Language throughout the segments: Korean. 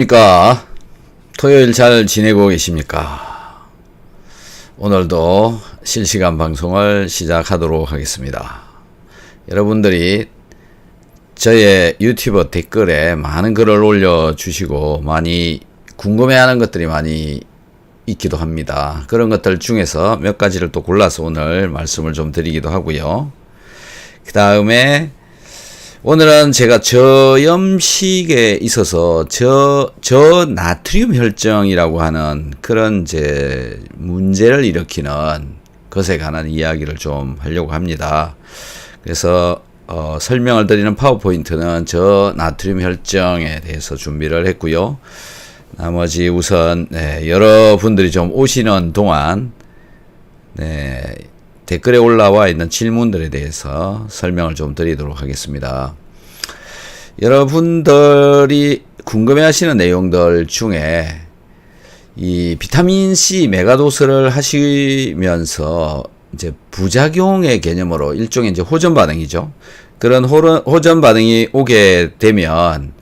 그러니까 토요일 잘 지내고 계십니까? 오늘도 실시간 방송을 시작하도록 하겠습니다. 여러분들이 저의 유튜브 댓글에 많은 글을 올려주시고 많이 궁금해하는 것들이 많이 있기도 합니다. 그런 것들 중에서 몇 가지를 또 골라서 오늘 말씀을 좀 드리기도 하고요. 그 다음에 오늘은 제가 저염식에 있어서 저나트륨 혈증이라고 하는 그런 이제 문제를 일으키는 것에 관한 이야기를 좀 하려고 합니다. 그래서 설명을 드리는 파워포인트는 저나트륨 혈증에 대해서 준비를 했고요. 나머지 우선 여러분들이 좀 오시는 동안 댓글에 올라와 있는 질문들에 대해서 설명을 좀 드리도록 하겠습니다. 여러분들이 궁금해 하시는 내용들 중에 이 비타민C 메가도스를 하시면서 이제 부작용의 개념으로 일종의 이제 호전 반응이죠. 그런 호전 반응이 오게 되면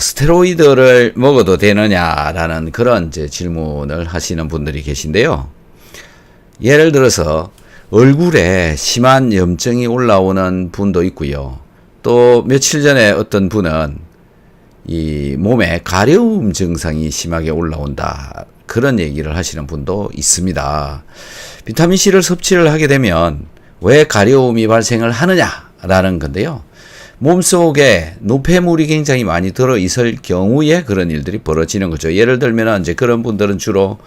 스테로이드를 먹어도 되느냐라는 그런 이제 질문을 하시는 분들이 계신데요. 예를 들어서 얼굴에 심한 염증이 올라오는 분도 있고요. 또 며칠 전에 어떤 분은 이 몸에 가려움 증상이 심하게 올라온다. 그런 얘기를 하시는 분도 있습니다. 비타민C를 섭취를 하게 되면 왜 가려움이 발생을 하느냐라는 건데요. 몸속에 노폐물이 굉장히 많이 들어있을 경우에 그런 일들이 벌어지는 거죠. 예를 들면 이제 그런 분들은 주로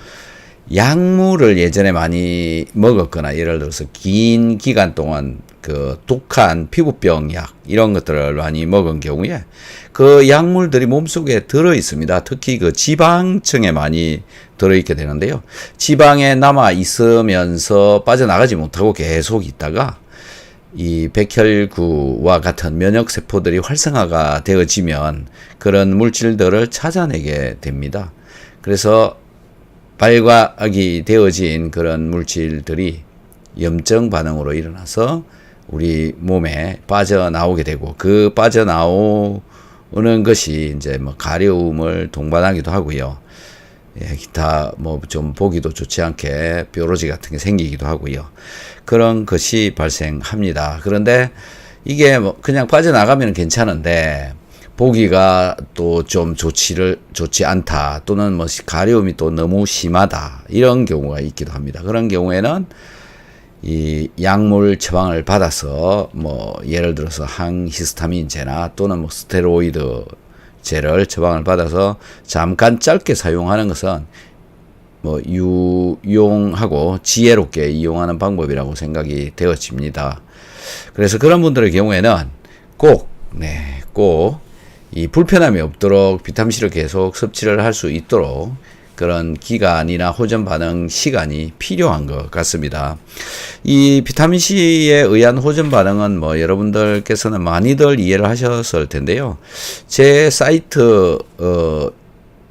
약물을 예전에 많이 먹었거나 예를 들어서 긴 기간 동안 그 독한 피부병 약 이런 것들을 많이 먹은 경우에 그 약물들이 몸속에 들어 있습니다. 특히 그 지방층에 많이 들어 있게 되는데요. 지방에 남아 있으면서 빠져나가지 못하고 계속 있다가 이 백혈구와 같은 면역 세포들이 활성화가 되어지면 그런 물질들을 찾아내게 됩니다. 그래서 발각이 되어진 그런 물질들이 염증 반응으로 일어나서 우리 몸에 빠져나오게 되고 그 빠져나오는 것이 이제 뭐 가려움을 동반하기도 하고요. 기타 뭐 좀 보기도 좋지 않게 뾰루지 같은 게 생기기도 하고요. 그런 것이 발생합니다. 그런데 이게 뭐 그냥 빠져나가면 괜찮은데 보기가 또 좀 좋지 않다 또는 뭐 가려움이 또 너무 심하다 이런 경우가 있기도 합니다. 그런 경우에는 이 약물 처방을 받아서 뭐 예를 들어서 항히스타민제나 또는 뭐 스테로이드제를 처방을 받아서 잠깐 짧게 사용하는 것은 뭐 유용하고 지혜롭게 이용하는 방법이라고 생각이 되어집니다. 그래서 그런 분들의 경우에는 꼭 이 불편함이 없도록 비타민C를 계속 섭취를 할 수 있도록 그런 기간이나 호전 반응 시간이 필요한 것 같습니다. 이 비타민C에 의한 호전 반응은 뭐 여러분들께서는 많이들 이해를 하셨을 텐데요. 제 사이트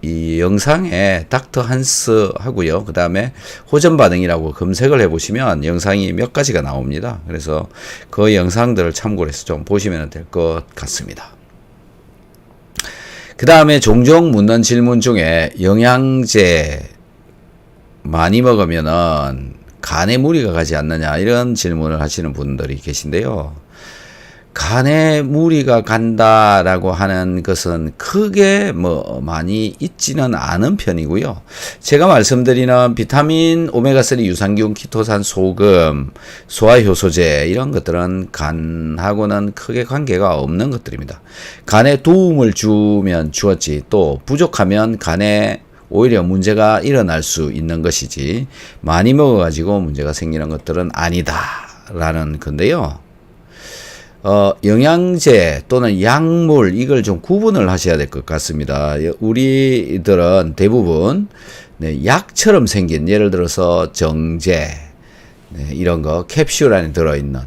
이 영상에 닥터 한스 하고요. 그 다음에 호전 반응이라고 검색을 해보시면 영상이 몇 가지가 나옵니다. 그래서 그 영상들을 참고를 해서 좀 보시면 될 것 같습니다. 그 다음에 종종 묻는 질문 중에 영양제 많이 먹으면은 간에 무리가 가지 않느냐 이런 질문을 하시는 분들이 계신데요. 간에 무리가 간다라고 하는 것은 크게 뭐 많이 있지는 않은 편이고요. 제가 말씀드리는 비타민, 오메가3 유산균, 키토산, 소금, 소화효소제 이런 것들은 간하고는 크게 관계가 없는 것들입니다. 간에 도움을 주면 주었지 또 부족하면 간에 오히려 문제가 일어날 수 있는 것이지 많이 먹어가지고 문제가 생기는 것들은 아니다라는 건데요. 영양제 또는 약물 이걸 좀 구분을 하셔야 될 것 같습니다. 우리들은 대부분 약처럼 생긴 예를 들어서 정제 이런 거 캡슐 안에 들어있는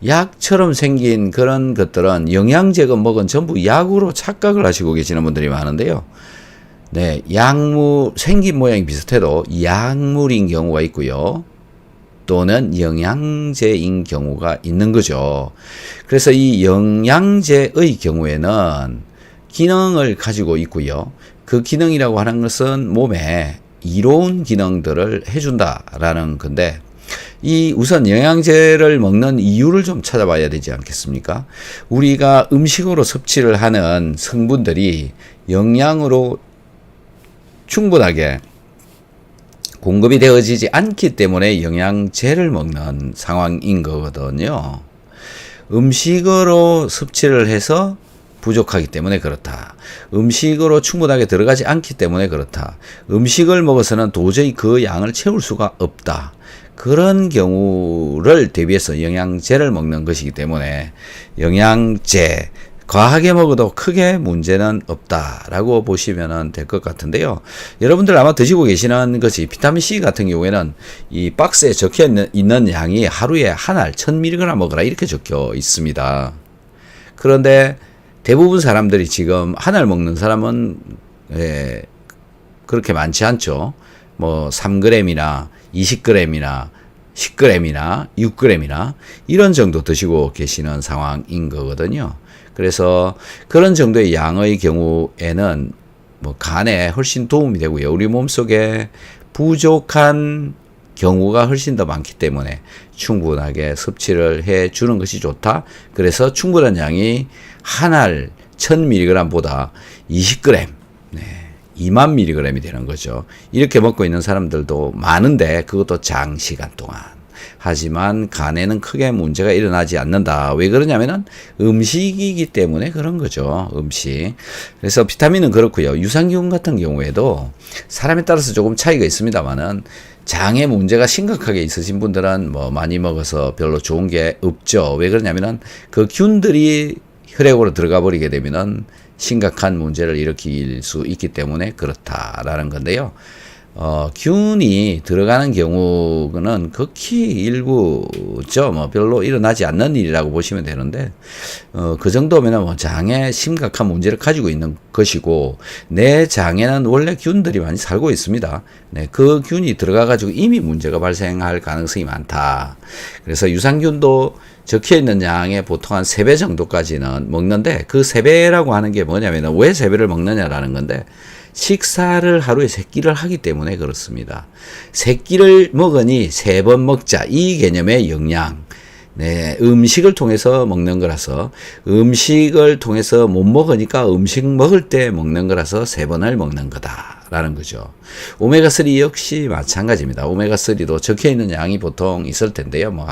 약처럼 생긴 그런 것들은 영양제가 먹은 전부 약으로 착각을 하시고 계시는 분들이 많은데요. 약물 생긴 모양이 비슷해도 약물인 경우가 있고요. 또는 영양제인 경우가 있는 거죠. 그래서 이 영양제의 경우에는 기능을 가지고 있고요. 그 기능이라고 하는 것은 몸에 이로운 기능들을 해준다라는 건데, 이 우선 영양제를 먹는 이유를 좀 찾아봐야 되지 않겠습니까? 우리가 음식으로 섭취를 하는 성분들이 영양으로 충분하게 공급이 되어지지 않기 때문에 영양제를 먹는 상황인 거거든요. 음식으로 섭취를 해서 부족하기 때문에 그렇다. 음식으로 충분하게 들어가지 않기 때문에 그렇다. 음식을 먹어서는 도저히 그 양을 채울 수가 없다. 그런 경우를 대비해서 영양제를 먹는 것이기 때문에 영양제, 과하게 먹어도 크게 문제는 없다라고 보시면 될 것 같은데요. 여러분들 아마 드시고 계시는 것이 비타민C 같은 경우에는 이 박스에 적혀 있는 양이 하루에 한 알 1000mg 먹으라 이렇게 적혀 있습니다. 그런데 대부분 사람들이 지금 한 알 먹는 사람은 그렇게 많지 않죠. 뭐 3g이나 20g이나 10g이나 6g이나 이런 정도 드시고 계시는 상황인 거거든요. 그래서 그런 정도의 양의 경우에는 뭐 간에 훨씬 도움이 되고요. 우리 몸속에 부족한 경우가 훨씬 더 많기 때문에 충분하게 섭취를 해 주는 것이 좋다. 그래서 충분한 양이 한 알 1000mg보다 20g, 20,000mg이 되는 거죠. 이렇게 먹고 있는 사람들도 많은데 그것도 장시간 동안. 하지만 간에는 크게 문제가 일어나지 않는다. 왜 그러냐면은 음식이기 때문에 그런 거죠. 음식. 그래서 비타민은 그렇고요. 유산균 같은 경우에도 사람에 따라서 조금 차이가 있습니다만은 장에 문제가 심각하게 있으신 분들은 뭐 많이 먹어서 별로 좋은 게 없죠. 왜 그러냐면은 그 균들이 혈액으로 들어가 버리게 되면은 심각한 문제를 일으킬 수 있기 때문에 그렇다라는 건데요. 균이 들어가는 경우는 극히 일부죠. 뭐 별로 일어나지 않는 일이라고 보시면 되는데, 그 정도면은 뭐 장에 심각한 문제를 가지고 있는 것이고, 내 장에는 원래 균들이 많이 살고 있습니다. 네, 그 균이 들어가가지고 이미 문제가 발생할 가능성이 많다. 그래서 유산균도 적혀 있는 양의 보통 한 3배 정도까지는 먹는데, 그 3배라고 하는 게 뭐냐면, 왜 3배를 먹느냐라는 건데, 식사를 하루에 3끼를 하기 때문에 그렇습니다. 3끼를 먹으니 3번 먹자. 이 개념의 영양. 네, 음식을 통해서 먹는 거라서, 음식을 통해서 못 먹으니까 음식 먹을 때 먹는 거라서 3번을 먹는 거다라는 거죠. 오메가3 역시 마찬가지입니다. 오메가3도 적혀 있는 양이 보통 있을 텐데요. 뭐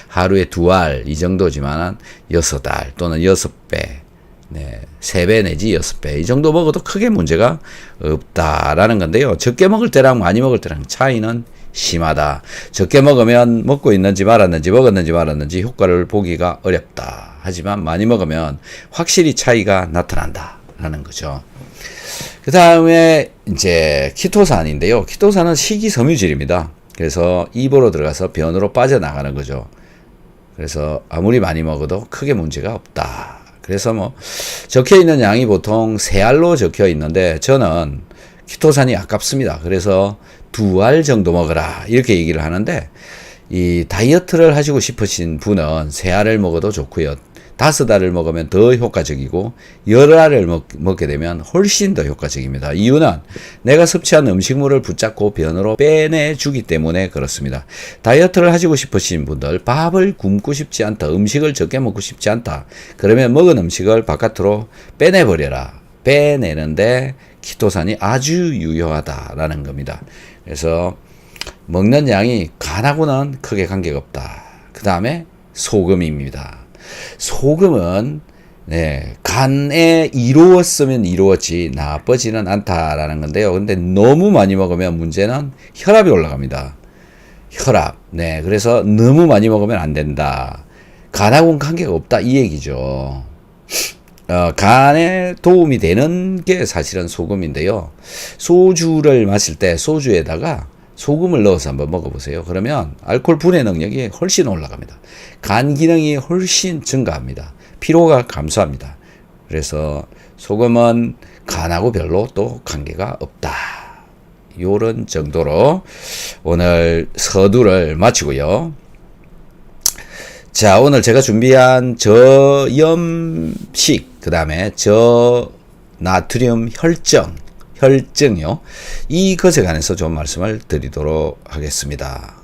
하루에 2알 이 정도지만 6알 또는 6배. 네, 3배 내지 6배 이 정도 먹어도 크게 문제가 없다라는 건데요. 적게 먹을 때랑 많이 먹을 때랑 차이는 심하다. 적게 먹으면 먹고 있는지 말았는지 먹었는지 말았는지 효과를 보기가 어렵다. 하지만 많이 먹으면 확실히 차이가 나타난다라는 거죠. 그 다음에 이제 키토산인데요. 키토산은 식이섬유질입니다. 그래서 입으로 들어가서 변으로 빠져나가는 거죠. 그래서 아무리 많이 먹어도 크게 문제가 없다. 그래서 뭐 적혀 있는 양이 보통 3알로 적혀 있는데 저는 키토산이 아깝습니다. 그래서 2알 정도 먹어라 이렇게 얘기를 하는데, 이 다이어트를 하시고 싶으신 분은 3알을 먹어도 좋고요. 5알을 먹으면 더 효과적이고 10알을 먹게 되면 훨씬 더 효과적입니다. 이유는 내가 섭취한 음식물을 붙잡고 변으로 빼내주기 때문에 그렇습니다. 다이어트를 하시고 싶으신 분들, 밥을 굶고 싶지 않다, 음식을 적게 먹고 싶지 않다, 그러면 먹은 음식을 바깥으로 빼내버려라. 빼내는데 키토산이 아주 유효하다라는 겁니다. 그래서 먹는 양이 간하고는 크게 관계가 없다. 그 다음에 소금입니다. 소금은 간에 이루었으면 이루었지 나쁘지는 않다라는 건데요. 근데 너무 많이 먹으면 문제는 혈압이 올라갑니다. 혈압. 네, 그래서 너무 많이 먹으면 안 된다. 간하고는 관계가 없다 이 얘기죠. 간에 도움이 되는 게 사실은 소금인데요. 소주를 마실 때 소주에다가 소금을 넣어서 한번 먹어보세요. 그러면 알코올 분해 능력이 훨씬 올라갑니다. 간 기능이 훨씬 증가합니다. 피로가 감소합니다. 그래서 소금은 간하고 별로 또 관계가 없다. 요런 정도로 오늘 서두를 마치고요. 자, 오늘 제가 준비한 저염식, 그 다음에 나트륨 혈증, 혈증요. 이것에 관해서 좀 말씀을 드리도록 하겠습니다.